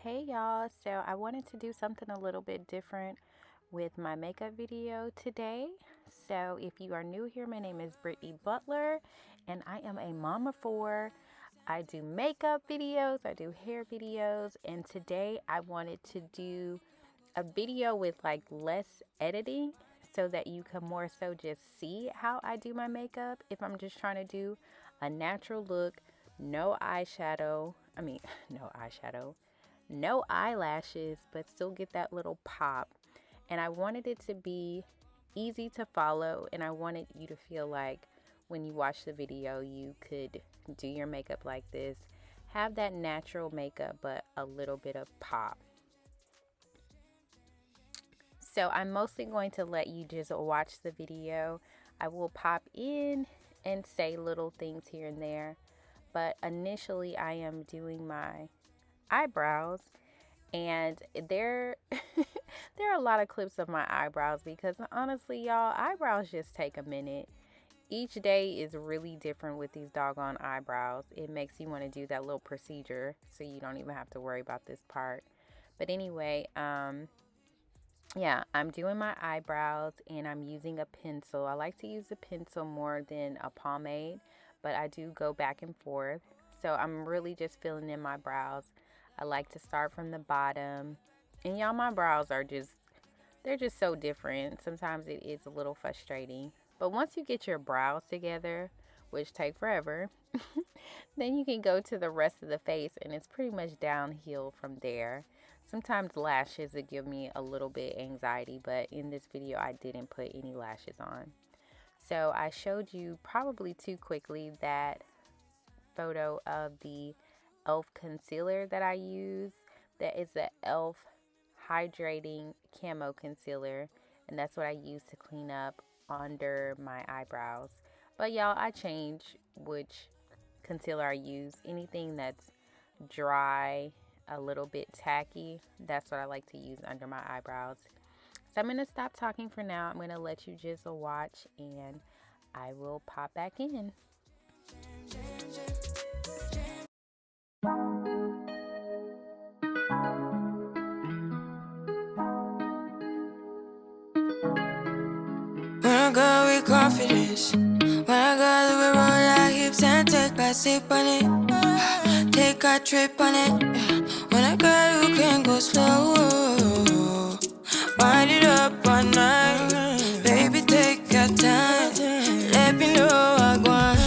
Hey y'all, so I wanted to do something a little bit different with my makeup video today. So if you are new here, my name is Brittany Butler and I am a mom of four. I do makeup videos, I do hair videos, and today I wanted to do a video with like less editing so that you can more so just see how I do my makeup. If I'm just trying to do a natural look, no eyeshadow, no eyelashes, but still get that little pop. And I wanted it to be easy to follow, and I wanted you to feel like when you watch the video you could do your makeup like this, have that natural makeup but a little bit of pop. So I'm mostly going to let you just watch the video. I will pop in and say little things here and there, but initially I am doing my eyebrows, and there are a lot of clips of my eyebrows because honestly y'all, eyebrows just take a minute. Each day is really different with these doggone eyebrows. It makes you want to do that little procedure so you don't even have to worry about this part. But anyway, yeah, I'm doing my eyebrows and I'm using a pencil. I like to use a pencil more than a pomade, but I do go back and forth. So I'm really just filling in my brows. I like to start from the bottom. And y'all, my brows are they're just so different. Sometimes it is a little frustrating. But once you get your brows together, which take forever, then you can go to the rest of the face and it's pretty much downhill from there. Sometimes lashes would give me a little bit anxiety, but in this video I didn't put any lashes on. So I showed you probably too quickly that photo of the e.l.f. concealer that I use. That is the e.l.f. Hydrating Camo Concealer, and that's what I use to clean up under my eyebrows. But y'all, I change which concealer I use. Anything that's dry, a little bit tacky, that's what I like to use under my eyebrows. So I'm going to stop talking for now. I'm going to let you just watch and I will pop back in. When I go with confidence, when I go we roll our hips and take back sip on it, take a trip on it. When I go you can go slow, wind it up all night, baby take your time, let me know I want,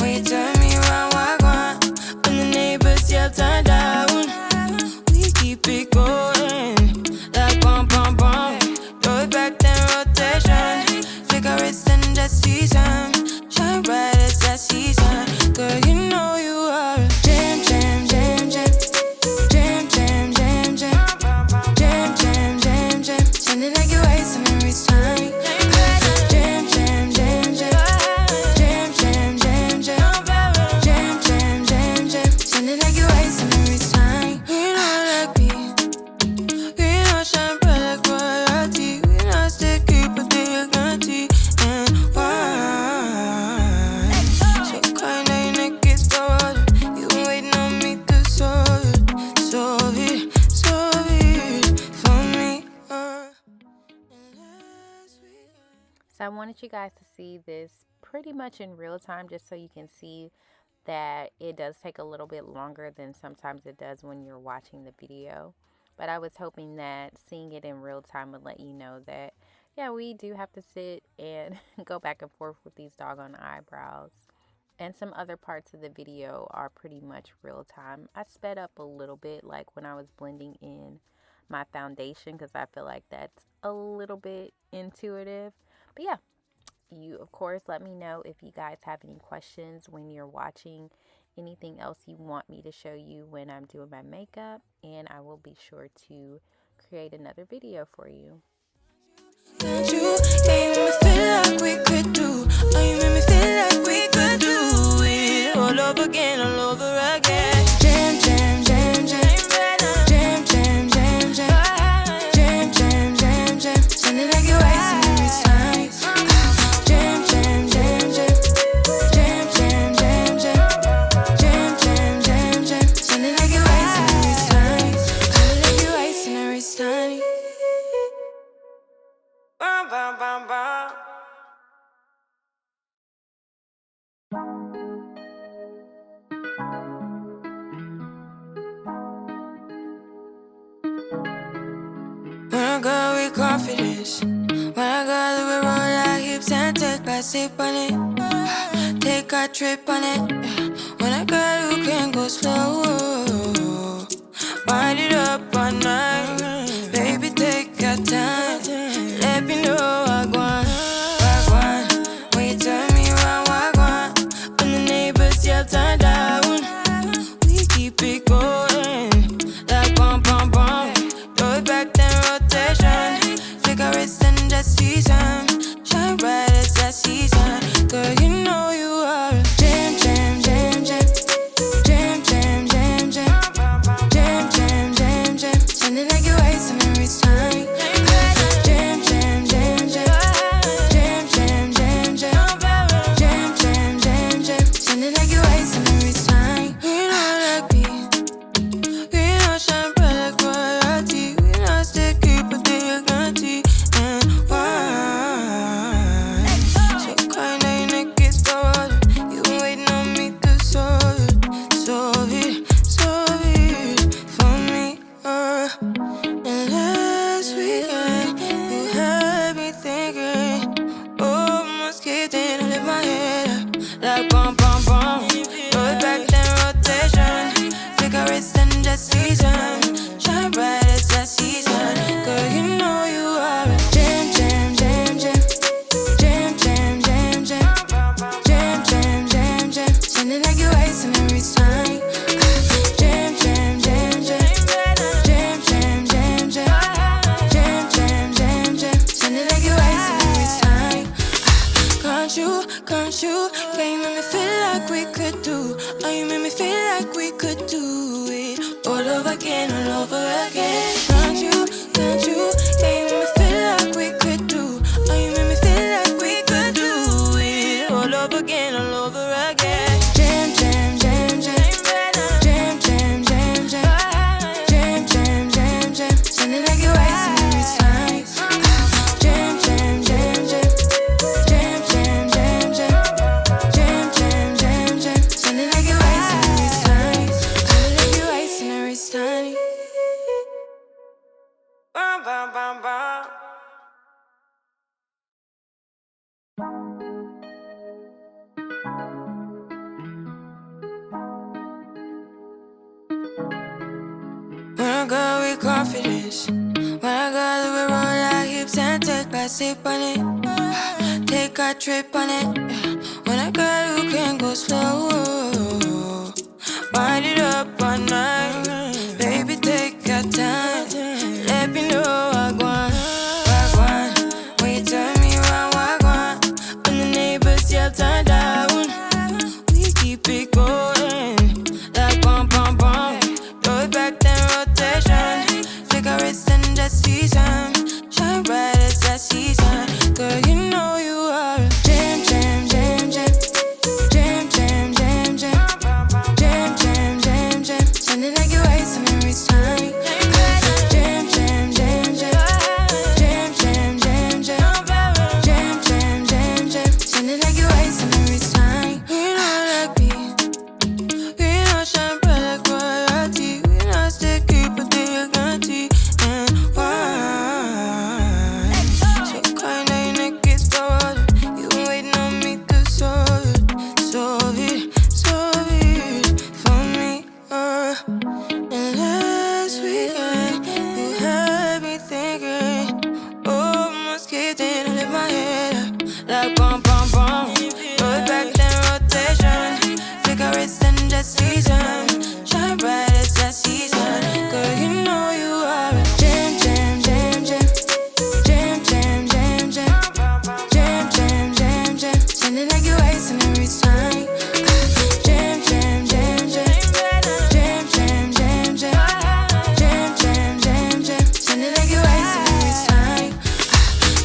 when you turn me around, when the neighbors yell turn down, we keep it going, like bum bum bum. Back then rotation, cigarettes and the season, shine bright as that season. Girl, you know you are a jam, jam, jam, jam, jam, jam, jam, jam, jam, jam, jam, jam. Sounding like you're wasting every time. Jam, jam, jam, jam, jam, jam, jam, jam, jam, jam, jam, jam. Sounding like you're wasting every time. We know like me, we know shine bright like royalty. So I wanted you guys to see this pretty much in real time just so you can see that it does take a little bit longer than sometimes it does when you're watching the video. But I was hoping that seeing it in real time would let you know that, yeah, we do have to sit and go back and forth with these doggone eyebrows. And some other parts of the video are pretty much real time. I sped up a little bit, like when I was blending in my foundation, because I feel like that's a little bit intuitive. But yeah, you of course let me know if you guys have any questions when you're watching, anything else you want me to show you when I'm doing my makeup, and I will be sure to create another video for you. You made me feel like we could do, oh you made me feel like we could do it all over again, all over again. Jam, jam, jam, jam, jam, jam, jam, jam, jam, jam, jam, jam. Sounding like you're wasting every time. Jam, jam, jam, jam, jam, jam, jam, jam, jam, jam, jam, jam. Sounding like you're wasting every time. a girl with confidence. When a girl who will roll her hips and take a sip on it, take a trip on it. When a girl who can go slow, wind it up all night. Baby, take your time. Let me know I want. When you turn me around, I want. When the neighbors yell turn down, we keep it going. Like bum bum bum. Throw it back then rotation. Figure it's in the season. Shine bright as that season. Girl, you know you are a jam, jam, jam, jam. Jam, jam, jam, jam. Jam, jam, jam, jam. Sounding like you're wasting every time. Jam, jam, jam, jam. Jam, jam, jam, jam. Jam, jam, jam, jam. Sounding like you're wasting every time. We know that beat. We know shine bright like royalty. We know sticky, but they guarantee. And why? So kind of your neck gets stolen. You been waiting on me to solve it for me. And last weekend, you had me thinking, oh, almost kidding, I lift my head up like bum, bum, bum. Throw it back then rotation. Figure it's in the season. Shine bright as that season. Girl, you know you are a jam, jam, jam, jam. Jam, jam, jam, jam. Jam, jam, jam, jam. Sounding like you're wasting every time. Jam, jam, jam, jam. Jam, jam, jam, jam. Jam, jam, jam, jam. Sounding like you're wasting every time. Can't you? Yeah, you make me feel like we could do. Oh, you make me feel like we could do it all over again, all over again. Can't you? Yeah, you make me feel like we could do. Oh, you make me feel like we could do it all over again, all over again. Jam, jam, jam, jam. Jam, jam, jam, jam. Jam, jam, jam, jam. Sounding like you're wasting every time. Jam, jam, jam, jam. Jam, jam, jam, jam. Jam, jam, jam, jam. Sounding like you're wasting every time. Sounding like you're wasting every time. Bum, bum, bum, bum. When a girl with confidence. When a girl who will roll her hips and take a sip on it, take a trip on it. When a girl who can go slow, wind it up all night. Baby, take your time. Let me know I want. When you turn me around, I want. When the neighbors yell turn down, we keep it going. Like bum bum bum. Throw it back then rotation. Figure it's in the season. Shine bright as that season. Girl, you know you are a jam, jam, jam, jam. Jam, jam, jam, jam. Jam, jam, jam, jam. Sounding like you're wasting every time. Jam, jam, jam, jam. Jam, jam, jam, jam. Jam, jam, jam, jam. Sounding like you're wasting every time. We know that beat. We know shine bright like royalty. We know sticky, but they guarantee. And why? So kind of your neck gets stolen. You been waiting on me to solve it for me. And last weekend, you had me thinking, oh, almost kidding, I lift my head up like bum, bum, bum. Throw it back then rotation. Figure it's in the season. Shine bright as that season. Girl, you know you are a jam, jam, jam, jam. Jam, jam, jam, jam. Jam, jam, jam, jam. Sounding like you're wasting every time. Jam, jam, jam, jam. Jam, jam, jam, jam. Jam, jam, jam, jam. Sounding like you're wasting every time.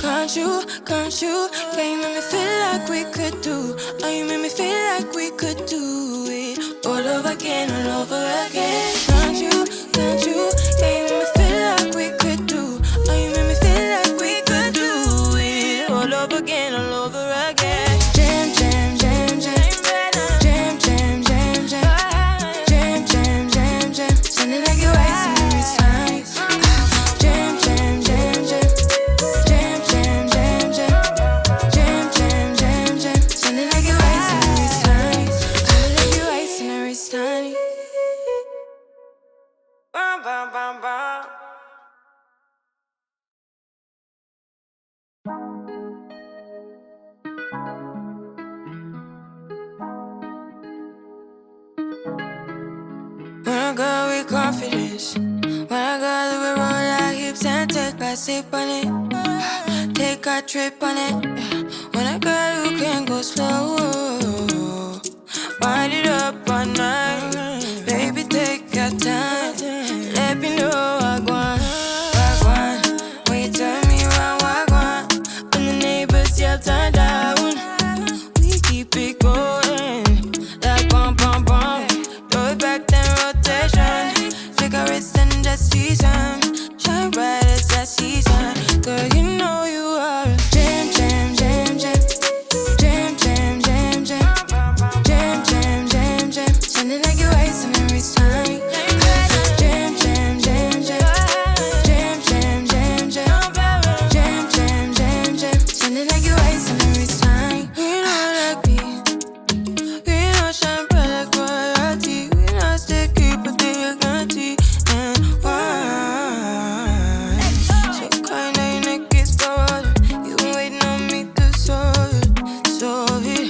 Can't you? Yeah, you make me feel like we could do. Oh, you make me feel like we could do it all over again, all over again. Can't you? Yeah, you make me feel like we could do. Oh, you make me feel like we could do it all over again, all over again. Jam, jam, jam, jam. Jam, jam, jam, jam. Jam, jam, jam, jam. Sounding like you're wasting every time. Jam, jam, jam, jam. with confidence. When I got we roll our hips and take a sip on it. Take a trip on it. When I got you can go slow. Wind it up all night. Baby, take your time. Let me know I want. When you turn me around, I want. When the neighbors yell turn down, we keep it going. Like bum bum bum. Throw it back then rotation. Figure it's in the season. Shine bright as that season. Girl, you know you are a jam, jam, jam, jam. Jam, jam, jam, jam. Jam, jam, jam, jam. Sounding like you're wasting every time. Jam, jam, jam, jam. Jam, jam, jam, jam. Jam, jam, jam, jam. Sounding like you're wasting every time. We know like me. We know shine bright like royalty. We know sticky, but they guarantee. And why? So kind of your neck is cold. You been waiting on me to solve it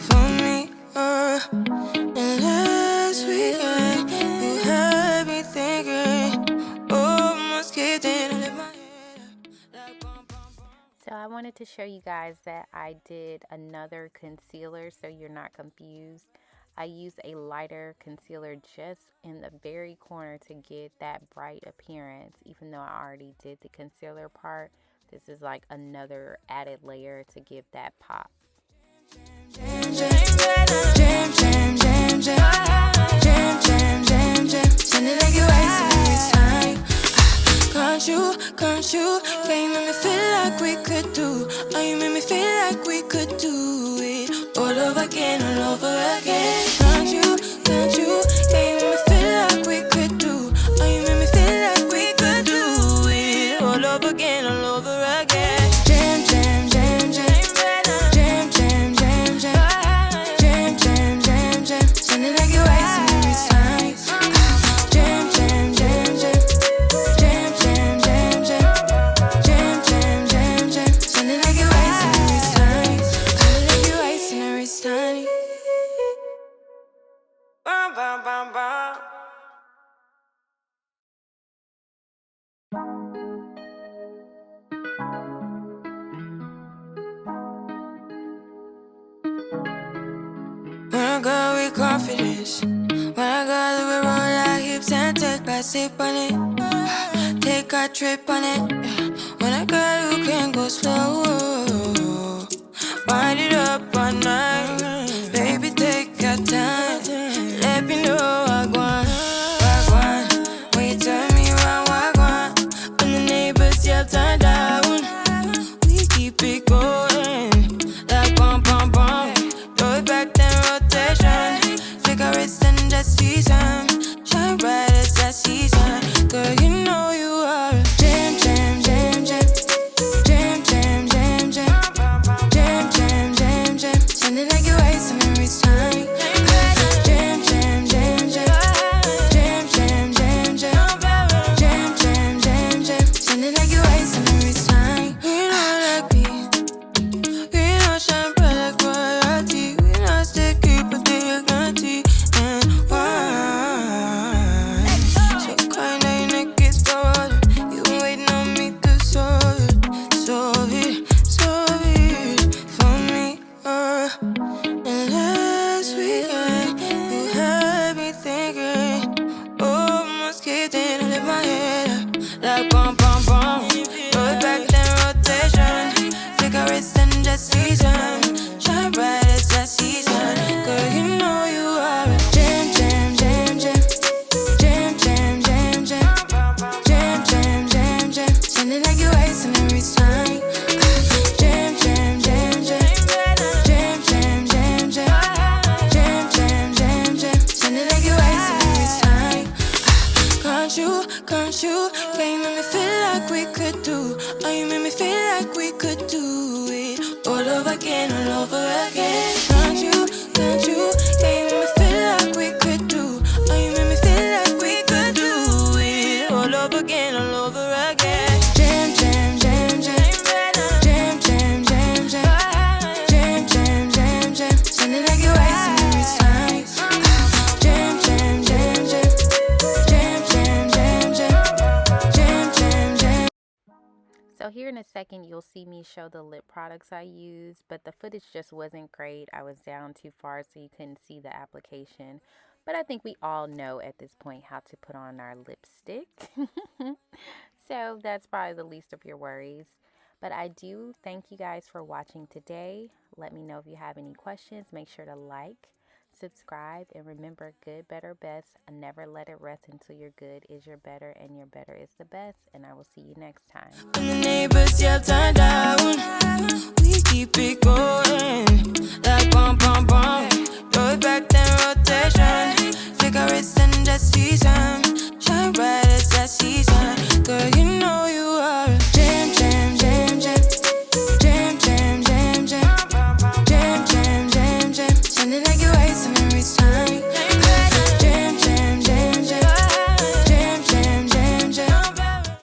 for me. And last weekend, you had me thinking, almost kidding. I let my head like bum, bum, bum. So I wanted to show you guys that I did another concealer so you're not confused. I used a lighter concealer just in the very corner to get that bright appearance. Even though I already did the concealer part, this is like another added layer to give that pop. Jam, jam, jam, jam, jam. Jam, jam, jam, jam. Sounding like you're wasting every time. Can't you? Yeah, you make me feel like we could do. Oh, you make me feel like we could do it all over again, all over again. Can't you? Yeah, you make me feel like we could do. Oh, you make me feel like we could do it all over again, all over again. Jam, jam, jam, jam. Jam, jam, jam, jam. Jam, jam, jam, jam. Sounding like you're wasting every time. Jam, jam, jam, jam. Jam, jam, jam, jam. Jam, jam, jam, jam. Sounding like you're wasting every time. Sounding like you're wasting every time. Bum, bum, bum, bum. When I go with confidence. When I got we roll our hips and take a sip on it. Take a trip on it. When I got you can go slow. Wind it up all night. Baby, take your time. Let me know I want. When you turn me around, I want. When the neighbors yell turn down, we keep it going. Like bum bum bum. Throw it back then rotation. Figure it's in the season. Shine bright as that season. Girl, you know you are a jam, jam, jam, jam. Jam, jam, jam, jam. Jam, jam, jam, jam. Sounding like you're wasting every time. Jam, jam, jam, jam. Jam, jam, jam, jam. Jam, jam, jam, jam. Sounding like you're wasting every time. We know like me. We know shine bright like royalty. We know sticky, but they guarantee. And why? So kind of your neck is cold. You been waiting on me to solve it for me. And last weekend, you had me thinking, almost kidding. I let my head like bum bum bum. Throw it back then rotation. Figure it's in the season. Shine bright as that season. Girl, you know you are a jam, jam, jam, jam. Jam, jam, jam, jam. Jam, jam, jam, jam. Sounding like you're wasting every time. Jam, jam, jam, jam. Jam, jam, jam, jam. Jam, jam, jam, jam. Sounding like you're wasting every time. Can't you? Yeah, you make me feel like we could do. Oh, you make me feel like we could do it all over again, all over again. Can't you? Yeah, you make me feel like we could do. Oh, you make me feel like we could do it all over again, all over again. Jam, jam, jam, jam. Jam, jam, jam, jam. Jam, jam, jam, jam. Sounding like you're wasting every time. Jam, jam, jam, jam. in a second, you'll see me show the lip products I use, but the footage just wasn't great. I was down too far so you couldn't see the application. But I think we all know at this point how to put on our lipstick. So that's probably the least of your worries. But I do thank you guys for watching today. Let me know if you have any questions. Make sure to like, subscribe, and remember, good, better, best. Never let it rest until your good is your better and your better is the best. And I will see you next time. When the neighbors yell turn down, we keep it going.